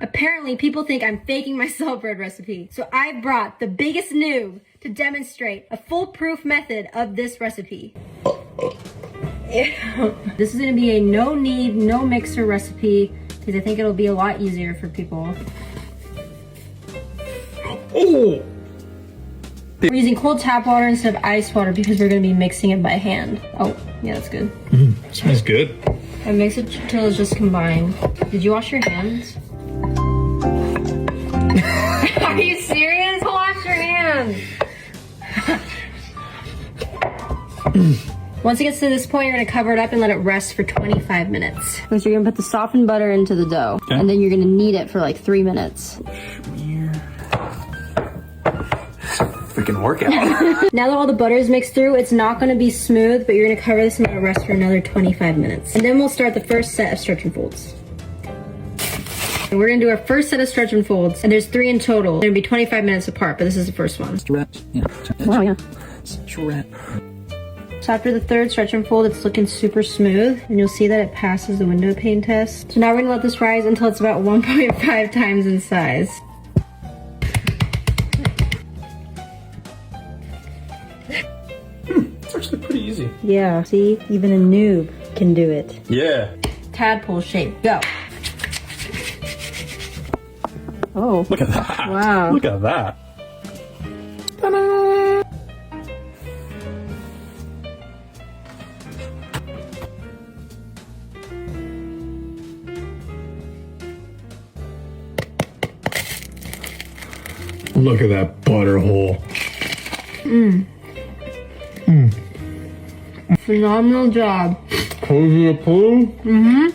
Apparently, people think I'm faking my soul bread recipe. So I brought the biggest noob to demonstrate a foolproof method of this recipe. This is gonna be a no knead, no mixer recipe because I think it'll be a lot easier for people. Oh! We're using cold tap water instead of ice water because we're gonna be mixing it by hand. Oh, yeah, that's good. Smells good. And mix it till it's just combined. Did you wash your hands? Are you serious? Wash your hands. Once it gets to this point, you're gonna cover it up and let it rest for 25 minutes. So you're gonna put the softened butter into the dough, okay. And then you're gonna knead it for like 3 minutes. Freaking workout. Now that all the butter is mixed through, it's not gonna be smooth, but you're gonna cover this and let it rest for another 25 minutes. And then we'll start the first set of stretch and folds. And we're gonna do our first set of stretch and folds, and there's 3 in total. They're gonna be 25 minutes apart, but this is the first one. Stretch. Yeah. Wow, yeah. Stretch. So after the third stretch and fold, it's looking super smooth, and you'll see that it passes the window pane test. So now we're gonna let this rise until it's about 1.5 times in size. It's actually pretty easy. Yeah, see? Even a noob can do it. Yeah. Tadpole shape, go. Oh. Look at that. Wow. Look at that. Ta-da! Look at that butter hole. Phenomenal job. Cozy a poo? Mm-hmm.